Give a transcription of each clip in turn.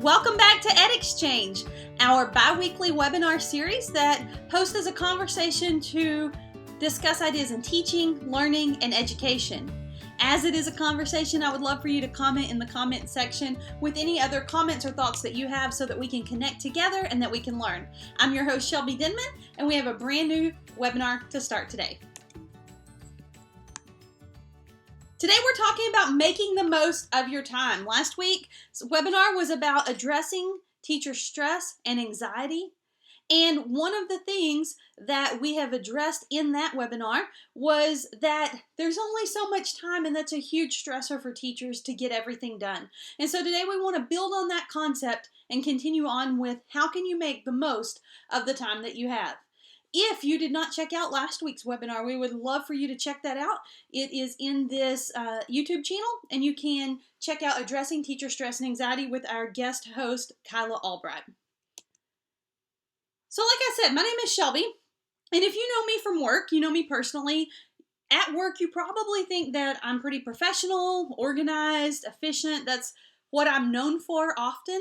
Welcome back to EdExchange, our bi-weekly webinar series that hosts as a conversation to discuss ideas in teaching, learning, and education. As it is a conversation, I would love for you to comment in the comment section with any other comments or thoughts that you have so that we can connect together and that we can learn. I'm your host, Shelby Denman, and we have a brand new webinar to start today. Today we're talking about making the most of your time. Last week's webinar was about addressing teacher stress and anxiety. And one of the things that we have addressed in that webinar was that there's only so much time, and that's a huge stressor for teachers to get everything done. And so today we want to build on that concept and continue on with how can you make the most of the time that you have. If you did not check out last week's webinar, we would love for you to check that out. It is in this YouTube channel, and you can check out Addressing Teacher Stress and Anxiety with our guest host, Kyla Albright. So like I said, my name is Shelby, and if you know me from work, you know me personally. At work, you probably think that I'm pretty professional, organized, efficient. That's what I'm known for often.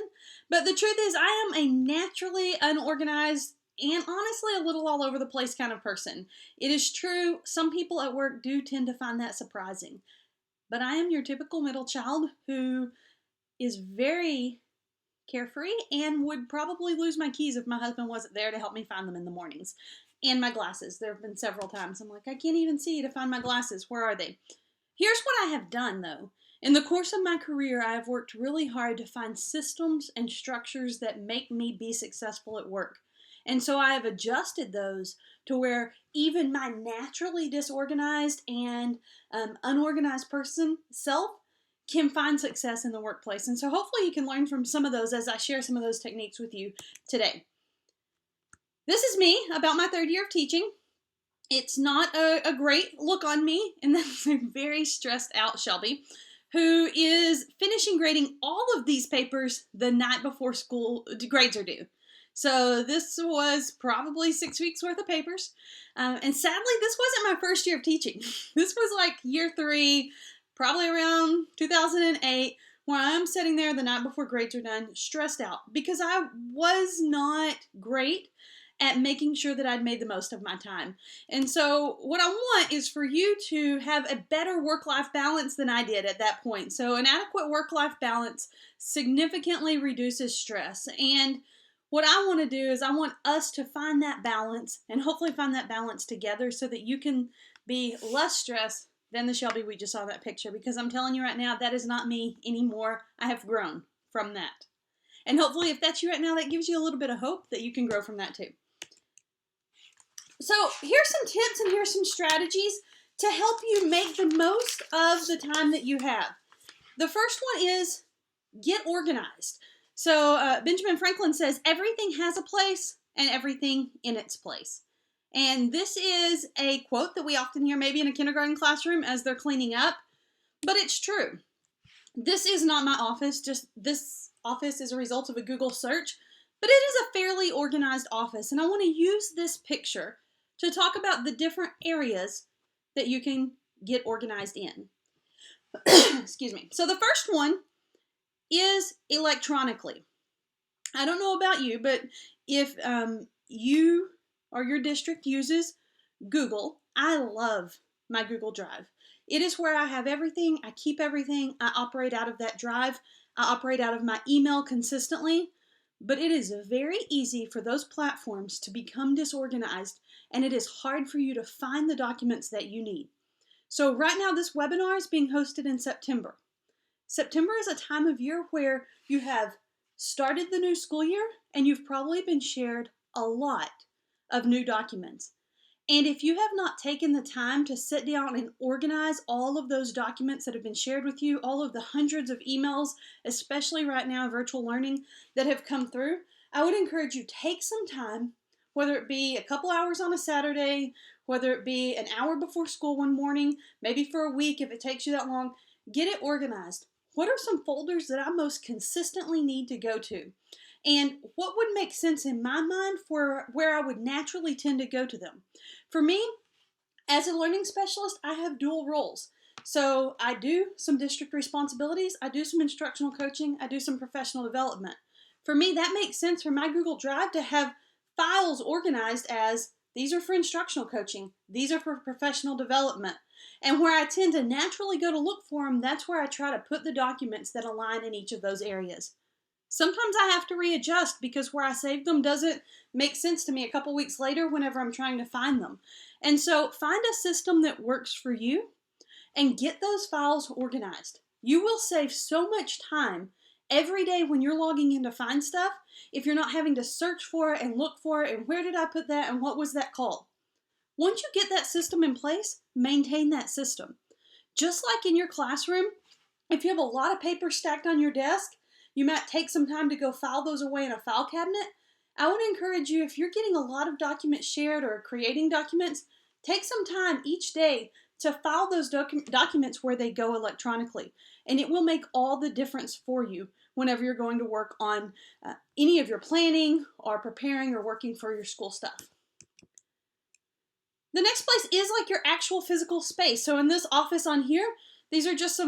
But the truth is, I am a naturally unorganized and honestly a little all over the place kind of person. It is true, some people at work do tend to find that surprising. But I am your typical middle child who is very carefree and would probably lose my keys if my husband wasn't there to help me find them in the mornings. And my glasses. There have been several times I'm like, I can't even see to find my glasses. Where are they? Here's what I have done though. In the course of my career, I have worked really hard to find systems and structures that make me be successful at work. And so I have adjusted those to where even my naturally disorganized and unorganized person self can find success in the workplace. And so hopefully you can learn from some of those as I share some of those techniques with you today. This is me about my third year of teaching. It's not a great look on me, and that's a very stressed out Shelby, who is finishing grading all of these papers the night before school grades are due. So this was probably 6 weeks worth of papers. And sadly, this wasn't my first year of teaching. This was like year 3, probably around 2008, where I'm sitting there the night before grades are done, stressed out because I was not great at making sure that I'd made the most of my time. And so what I want is for you to have a better work-life balance than I did at that point. So an adequate work-life balance significantly reduces stress. And what I want to do is I want us to find that balance and hopefully find that balance together so that you can be less stressed than the Shelby we just saw in that picture, because I'm telling you right now, that is not me anymore. I have grown from that. And hopefully if that's you right now, that gives you a little bit of hope that you can grow from that too. So here's some tips and here's some strategies to help you make the most of the time that you have. The first one is get organized. So Benjamin Franklin says, everything has a place and everything in its place. And this is a quote that we often hear maybe in a kindergarten classroom as they're cleaning up, but it's true. This is not my office, just this office is a result of a Google search, but it is a fairly organized office. And I want to use this picture to talk about the different areas that you can get organized in. Excuse me. So the first one is electronically. I don't know about you, but if you or your district uses Google, I love my Google Drive. It is where I have everything. I keep everything. I operate out of that drive. I operate out of my email consistently, but it is very easy for those platforms to become disorganized, and it is hard for you to find the documents that you need. So right now, this webinar is being hosted in September. September is a time of year where you have started the new school year and you've probably been shared a lot of new documents. And if you have not taken the time to sit down and organize all of those documents that have been shared with you, all of the hundreds of emails, especially right now in virtual learning that have come through, I would encourage you take some time, whether it be a couple hours on a Saturday, whether it be an hour before school one morning, maybe for a week if it takes you that long, get it organized. What are some folders that I most consistently need to go to? And what would make sense in my mind for where I would naturally tend to go to them? For me, as a learning specialist, I have dual roles. So I do some district responsibilities, I do some instructional coaching, I do some professional development. For me, that makes sense for my Google Drive to have files organized as these are for instructional coaching, these are for professional development. And where I tend to naturally go to look for them, that's where I try to put the documents that align in each of those areas. Sometimes I have to readjust because where I saved them doesn't make sense to me a couple weeks later whenever I'm trying to find them. And so find a system that works for you and get those files organized. You will save so much time every day when you're logging in to find stuff if you're not having to search for it and look for it and where did I put that and what was that called. Once you get that system in place, maintain that system. Just like in your classroom, if you have a lot of paper stacked on your desk, you might take some time to go file those away in a file cabinet. I would encourage you, if you're getting a lot of documents shared or creating documents, take some time each day to file those documents where they go electronically. And it will make all the difference for you whenever you're going to work on any of your planning or preparing or working for your school stuff. The next place is like your actual physical space. So in this office on here, these are just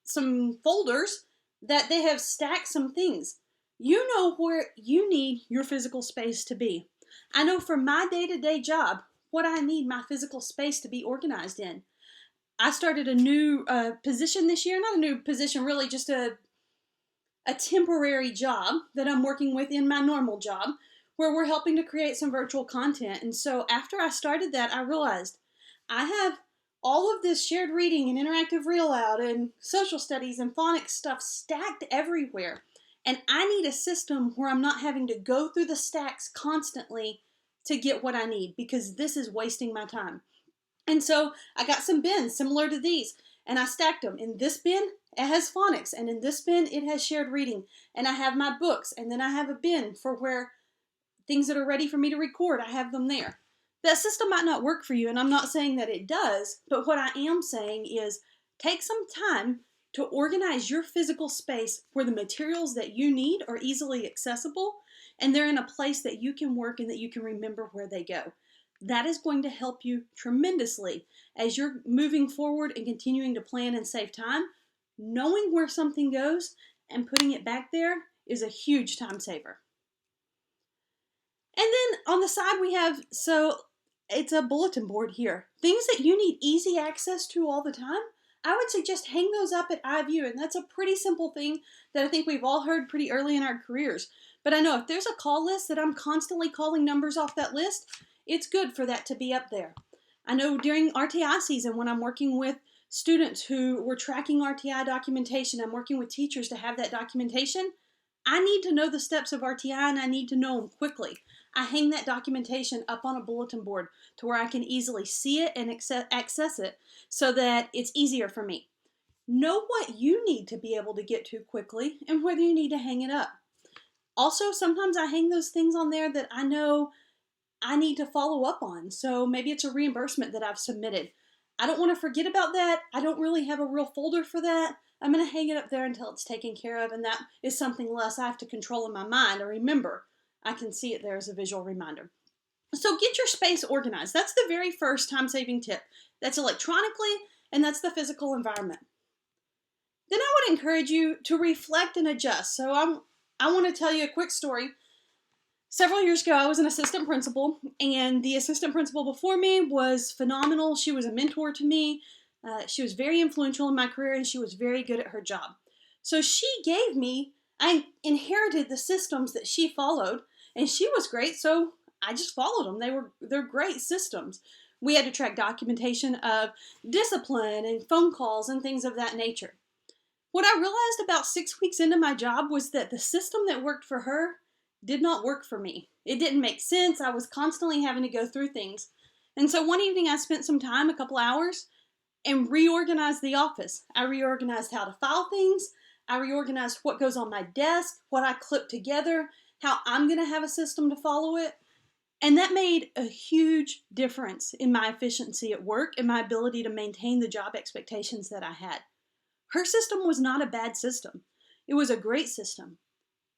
some folders that they have stacked some things. You know where you need your physical space to be. I know for my day-to-day job, what I need my physical space to be organized in. I started a new position this year, not a new position, really just a temporary job that I'm working with in my normal job, where we're helping to create some virtual content. And so after I started that, I realized I have all of this shared reading and interactive read aloud and social studies and phonics stuff stacked everywhere. And I need a system where I'm not having to go through the stacks constantly to get what I need, because this is wasting my time. And so I got some bins similar to these, and I stacked them. In this bin, it has phonics, and in this bin, it has shared reading. And I have my books, and then I have a bin for where things that are ready for me to record, I have them there. That system might not work for you, and I'm not saying that it does, but what I am saying is take some time to organize your physical space where the materials that you need are easily accessible, and they're in a place that you can work and that you can remember where they go. That is going to help you tremendously as you're moving forward and continuing to plan and save time. Knowing where something goes and putting it back there is a huge time saver. And then on the side we have, so it's a bulletin board here. Things that you need easy access to all the time, I would suggest hang those up at iView, and that's a pretty simple thing that I think we've all heard pretty early in our careers. But I know if there's a call list that I'm constantly calling numbers off that list, it's good for that to be up there. I know during RTI season when I'm working with students who were tracking RTI documentation, I'm working with teachers to have that documentation, I need to know the steps of RTI and I need to know them quickly. I hang that documentation up on a bulletin board to where I can easily see it and access it so that it's easier for me. Know what you need to be able to get to quickly and whether you need to hang it up. Also, sometimes I hang those things on there that I know I need to follow up on. So maybe it's a reimbursement that I've submitted. I don't want to forget about that. I don't really have a real folder for that. I'm going to hang it up there until it's taken care of, and that is something less I have to control in my mind or remember. I can see it there as a visual reminder. So get your space organized. That's the very first time-saving tip. That's electronically, and that's the physical environment. Then I would encourage you to reflect and adjust. So I want to tell you a quick story. Several years ago, I was an assistant principal, and the assistant principal before me was phenomenal. She was a mentor to me. She was very influential in my career, and she was very good at her job. So I inherited the systems that she followed, and she was great, so I just followed them. They're great systems. We had to track documentation of discipline and phone calls and things of that nature. What I realized about 6 weeks into my job was that the system that worked for her did not work for me. It didn't make sense. I was constantly having to go through things. And so one evening I spent some time, a couple hours, and reorganized the office. I reorganized how to file things. I reorganized what goes on my desk, what I clip together, how I'm going to have a system to follow it. And that made a huge difference in my efficiency at work and my ability to maintain the job expectations that I had. Her system was not a bad system. It was a great system.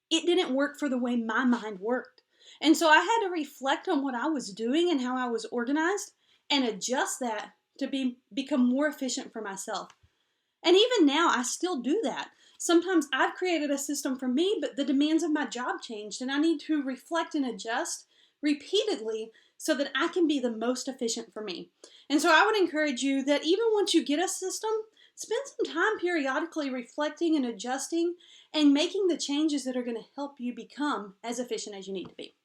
It didn't work for the way my mind worked. And so I had to reflect on what I was doing and how I was organized and adjust that to become more efficient for myself. And even now, I still do that. Sometimes I've created a system for me, but the demands of my job changed, and I need to reflect and adjust repeatedly so that I can be the most efficient for me. And so I would encourage you that even once you get a system, spend some time periodically reflecting and adjusting and making the changes that are going to help you become as efficient as you need to be.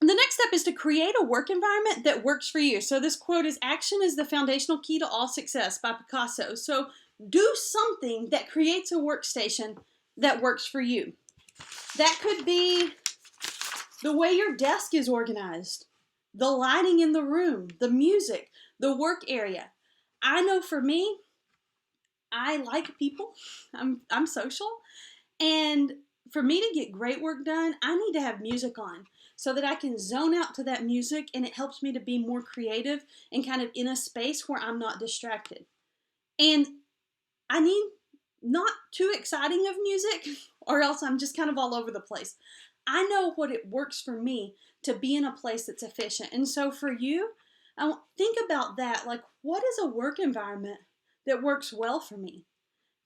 The next step is to create a work environment that works for you. So this quote is, "Action is the foundational key to all success," by Picasso. So do something that creates a workstation that works for you. That could be the way your desk is organized, the lighting in the room, the music, the work area. I know for me, I like people. I'm social. And for me to get great work done, I need to have music on so that I can zone out to that music, and it helps me to be more creative and kind of in a space where I'm not distracted. And I need not too exciting of music or else I'm just kind of all over the place. I know what it works for me to be in a place that's efficient. And so for you, think about that. Like, what is a work environment that works well for me?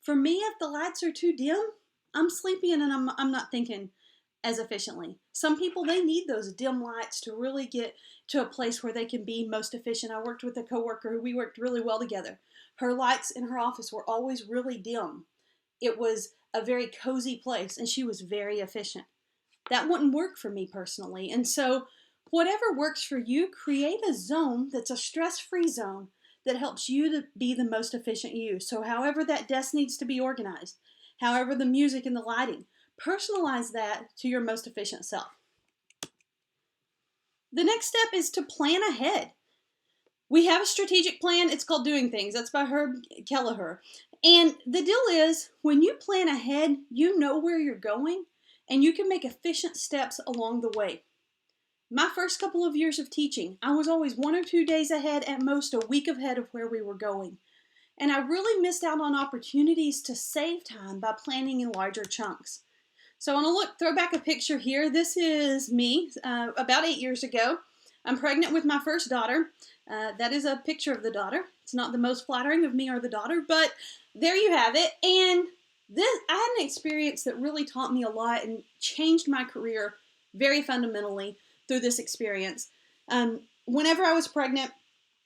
For me, if the lights are too dim, I'm sleepy and I'm not thinking as efficiently. Some people, they need those dim lights to really get to a place where they can be most efficient. I worked with a coworker who we worked really well together. Her lights in her office were always really dim. It was a very cozy place, and she was very efficient. That wouldn't work for me personally. And so whatever works for you, create a zone that's a stress-free zone that helps you to be the most efficient you. So however that desk needs to be organized, however the music and the lighting, personalize that to your most efficient self. The next step is to plan ahead. We have a strategic plan. It's called Doing Things. That's by Herb Kelleher. And the deal is, when you plan ahead, you know where you're going, and you can make efficient steps along the way. My first couple of years of teaching, I was always 1 or 2 days ahead, at most a week ahead of where we were going. And I really missed out on opportunities to save time by planning in larger chunks. So I want to throw back a picture here. This is me about 8 years ago. I'm pregnant with my first daughter. That is a picture of the daughter. It's not the most flattering of me or the daughter, but there you have it. And I had an experience that really taught me a lot and changed my career very fundamentally through this experience. Whenever I was pregnant,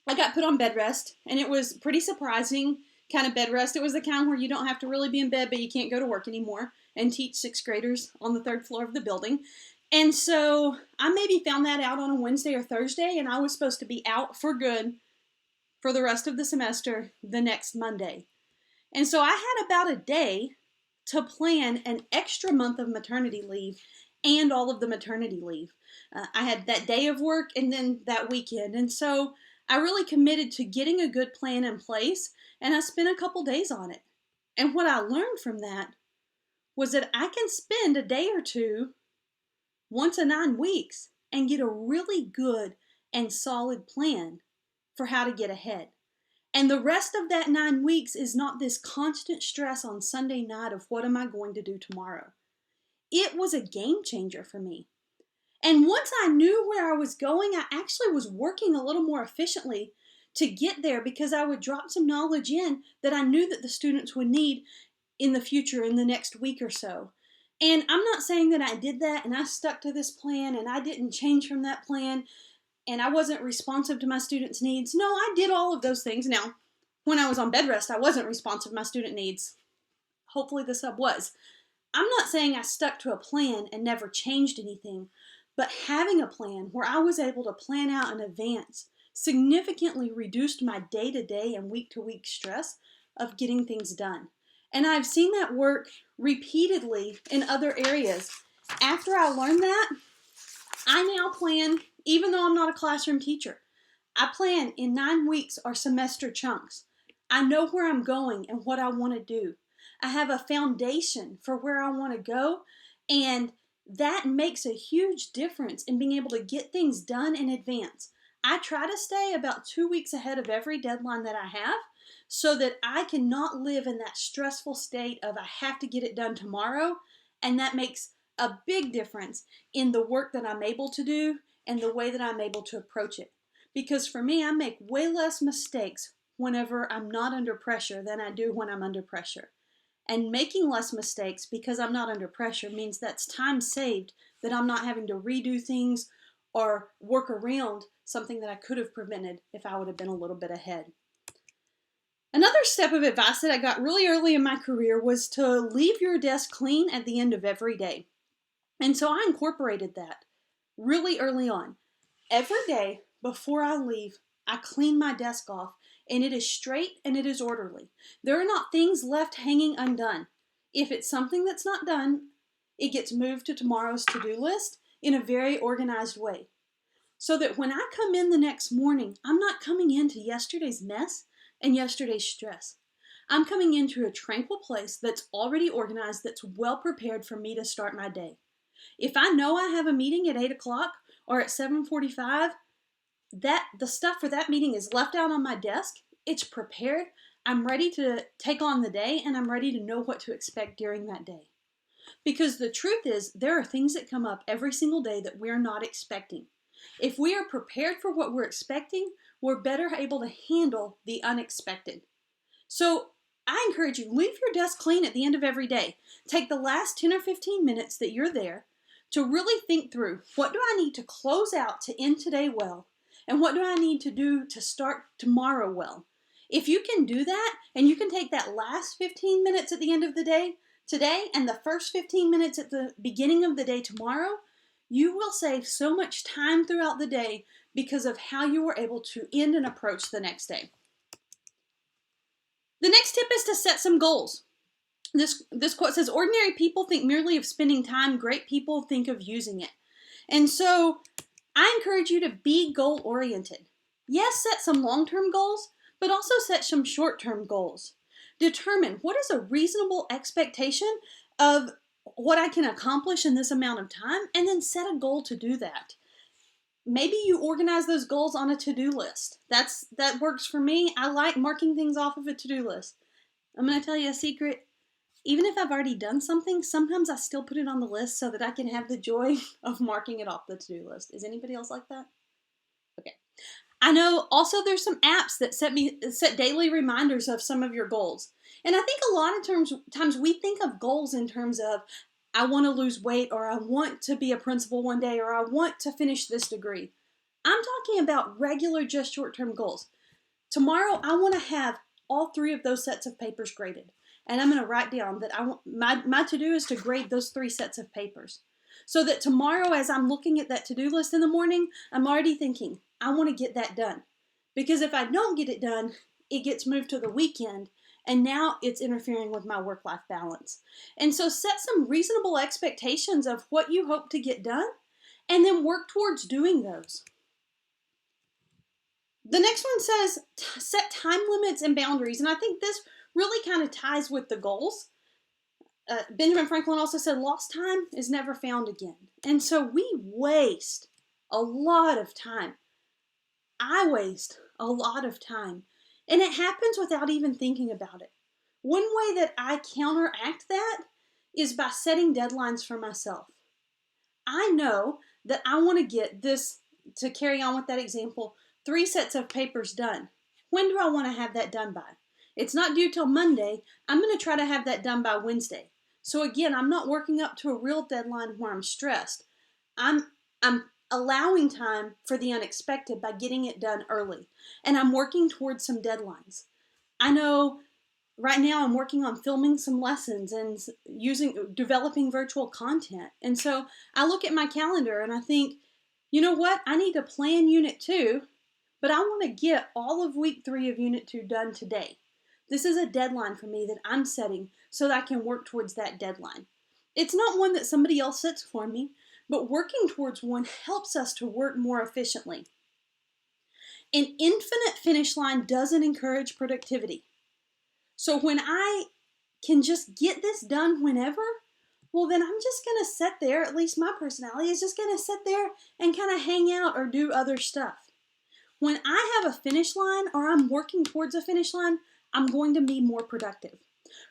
I got put on bed rest, and it was pretty surprising kind of bed rest. It was the kind where you don't have to really be in bed, but you can't go to work anymore and teach 6th graders on the 3rd floor of the building. And so I maybe found that out on a Wednesday or Thursday, and I was supposed to be out for good for the rest of the semester the next Monday. And so I had about a day to plan an extra month of maternity leave and all of the maternity leave. I had that day of work and then that weekend. And so I really committed to getting a good plan in place, and I spent a couple days on it. And what I learned from that was that I can spend a day or two once in 9 weeks and get a really good and solid plan for how to get ahead. And the rest of that 9 weeks is not this constant stress on Sunday night of what am I going to do tomorrow. It was a game changer for me. And once I knew where I was going, I actually was working a little more efficiently to get there, because I would drop some knowledge in that I knew that the students would need in the future, in the next week or so. And I'm not saying that I did that and I stuck to this plan and I didn't change from that plan and I wasn't responsive to my students' needs. No, I did all of those things. Now, when I was on bed rest, I wasn't responsive to my student needs. Hopefully the sub was. I'm not saying I stuck to a plan and never changed anything, but having a plan where I was able to plan out in advance significantly reduced my day-to-day and week-to-week stress of getting things done. And I've seen that work repeatedly in other areas. After I learned that, I now plan, even though I'm not a classroom teacher, I plan in 9 weeks or semester chunks. I know where I'm going and what I want to do. I have a foundation for where I want to go, and that makes a huge difference in being able to get things done in advance. I try to stay about 2 weeks ahead of every deadline that I have so that I cannot live in that stressful state of I have to get it done tomorrow, and that makes a big difference in the work that I'm able to do and the way that I'm able to approach it. Because for me, I make way less mistakes whenever I'm not under pressure than I do when I'm under pressure. And making less mistakes because I'm not under pressure means that's time saved, that I'm not having to redo things or work around something that I could have prevented if I would have been a little bit ahead. Another step of advice that I got really early in my career was to leave your desk clean at the end of every day. And so I incorporated that really early on. Every day before I leave, I clean my desk off, and it is straight and it is orderly. There are not things left hanging undone. If it's something that's not done, it gets moved to tomorrow's to-do list in a very organized way. So that when I come in the next morning, I'm not coming into yesterday's mess and yesterday's stress. I'm coming into a tranquil place that's already organized, that's well prepared for me to start my day. If I know I have a meeting at 8 o'clock or at 7:45, the stuff for that meeting is left out on my desk. It's prepared. I'm ready to take on the day, and I'm ready to know what to expect during that day. Because the truth is, there are things that come up every single day that we're not expecting. If we are prepared for what we're expecting, we're better able to handle the unexpected. So I encourage you, leave your desk clean at the end of every day. Take the last 10 or 15 minutes that you're there to really think through, what do I need to close out to end today well? And what do I need to do to start tomorrow well? If you can do that, and you can take that last 15 minutes at the end of the day today and the first 15 minutes at the beginning of the day tomorrow, you will save so much time throughout the day because of how you were able to end and approach the next day. The next tip is to set some goals. This quote says, ordinary people think merely of spending time, great people think of using it. And so I encourage you to be goal-oriented. Yes, set some long-term goals, but also set some short-term goals. Determine what is a reasonable expectation of what I can accomplish in this amount of time, and then set a goal to do that. Maybe you organize those goals on a to-do list. That works for me. I like marking things off of a to-do list. I'm going to tell you a secret. Even if I've already done something, sometimes I still put it on the list so that I can have the joy of marking it off the to-do list. Is anybody else like that? Okay. I know also there's some apps that set daily reminders of some of your goals. And I think a lot of times we think of goals in terms of, I want to lose weight, or I want to be a principal one day, or I want to finish this degree. I'm talking about regular, just short-term goals. Tomorrow, I want to have all 3 of those sets of papers graded. And I'm going to write down that my to-do is to grade those 3 sets of papers. So that tomorrow, as I'm looking at that to-do list in the morning, I'm already thinking, I want to get that done. Because if I don't get it done, it gets moved to the weekend, and now it's interfering with my work-life balance. And so set some reasonable expectations of what you hope to get done, and then work towards doing those. The next one says, set time limits and boundaries. And I think this really kind of ties with the goals. Benjamin Franklin also said, lost time is never found again. And so we waste a lot of time. I waste a lot of time. And it happens without even thinking about it. One way that I counteract that is by setting deadlines for myself. I know that I want to get this, to carry on with that example, 3 sets of papers done. When do I want to have that done by? It's not due till Monday. I'm going to try to have that done by Wednesday. So again, I'm not working up to a real deadline where I'm stressed. I'm allowing time for the unexpected by getting it done early. And I'm working towards some deadlines. I know right now I'm working on filming some lessons and developing virtual content. And so I look at my calendar and I think, you know what? I need to plan Unit 2, but I want to get all of Week 3 of Unit 2 done today. This is a deadline for me that I'm setting so that I can work towards that deadline. It's not one that somebody else sets for me, but working towards one helps us to work more efficiently. An infinite finish line doesn't encourage productivity. So when I can just get this done whenever, well, then I'm just going to sit there, at least my personality is just going to sit there and kind of hang out or do other stuff. When I have a finish line or I'm working towards a finish line, I'm going to be more productive.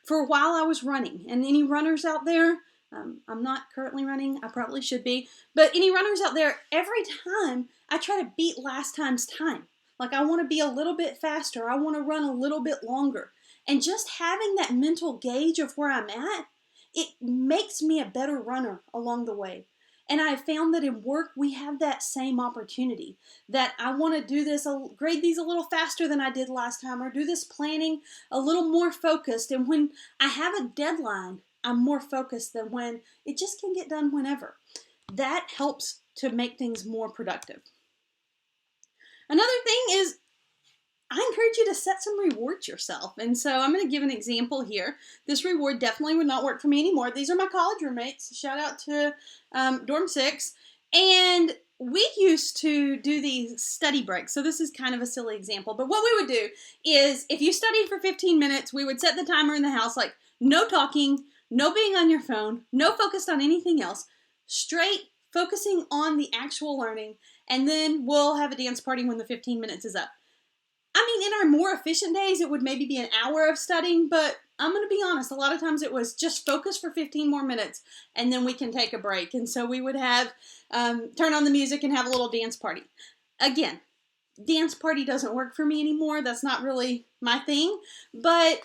For a while I was running, and any runners out there, I'm not currently running, I probably should be, but any runners out there, every time I try to beat last time's time. Like I want to be a little bit faster. I want to run a little bit longer. And just having that mental gauge of where I'm at, it makes me a better runner along the way. And I have found that in work, we have that same opportunity that I want to do this, grade these a little faster than I did last time, or do this planning a little more focused. And when I have a deadline, I'm more focused than when it just can get done whenever. That helps to make things more productive. Another thing is I encourage you to set some rewards yourself. And so I'm going to give an example here. This reward definitely would not work for me anymore. These are my college roommates. Shout out to Dorm 6. And we used to do these study breaks. So this is kind of a silly example. But what we would do is if you studied for 15 minutes, we would set the timer in the house, like no talking, no being on your phone, no focused on anything else, straight focusing on the actual learning. And then we'll have a dance party when the 15 minutes is up. I mean, in our more efficient days, it would maybe be an hour of studying, but I'm going to be honest, a lot of times it was just focus for 15 more minutes, and then we can take a break. And so we would have, turn on the music and have a little dance party. Again, dance party doesn't work for me anymore. That's not really my thing, but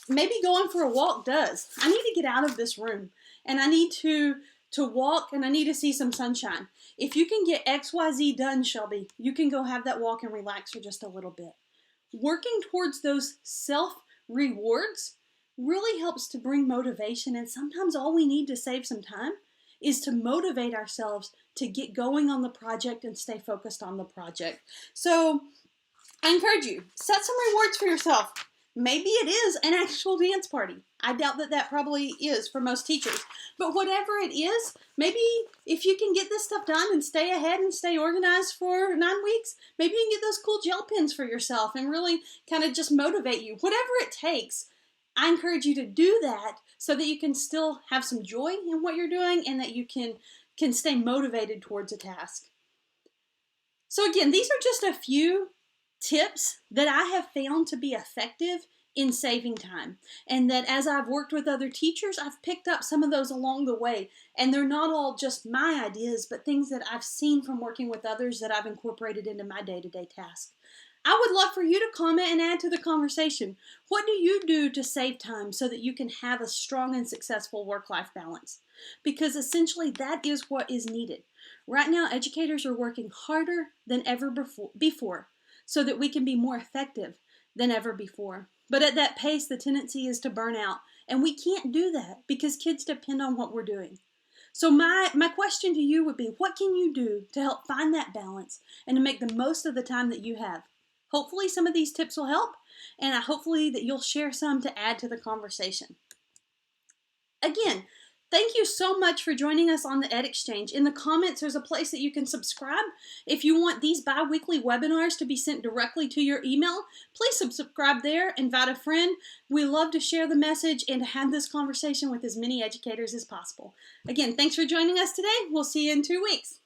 maybe going for a walk does. I need to get out of this room, and I need to walk, and I need to see some sunshine. If you can get XYZ done, Shelby, you can go have that walk and relax for just a little bit. Working towards those self-rewards really helps to bring motivation, and sometimes all we need to save some time is to motivate ourselves to get going on the project and stay focused on the project. So I encourage you, set some rewards for yourself. Maybe it is an actual dance party. I doubt that probably is for most teachers. But whatever it is, maybe if you can get this stuff done and stay ahead and stay organized for 9 weeks, maybe you can get those cool gel pens for yourself and really kind of just motivate you. Whatever it takes, I encourage you to do that so that you can still have some joy in what you're doing and that you can stay motivated towards a task. So again, these are just a few tips that I have found to be effective in saving time, and that as I've worked with other teachers, I've picked up some of those along the way, and they're not all just my ideas, but things that I've seen from working with others that I've incorporated into my day-to-day task. I would love for you to comment and add to the conversation. What do you do to save time so that you can have a strong and successful work-life balance? Because essentially that is what is needed. Right now, educators are working harder than ever before so that we can be more effective than ever before. But at that pace, the tendency is to burn out. And we can't do that because kids depend on what we're doing. So my question to you would be, what can you do to help find that balance and to make the most of the time that you have? Hopefully some of these tips will help, and hopefully that you'll share some to add to the conversation. Again, thank you so much for joining us on the Ed Exchange. In the comments, there's a place that you can subscribe. If you want these bi-weekly webinars to be sent directly to your email, please subscribe there, invite a friend. We love to share the message and to have this conversation with as many educators as possible. Again, thanks for joining us today. We'll see you in 2 weeks.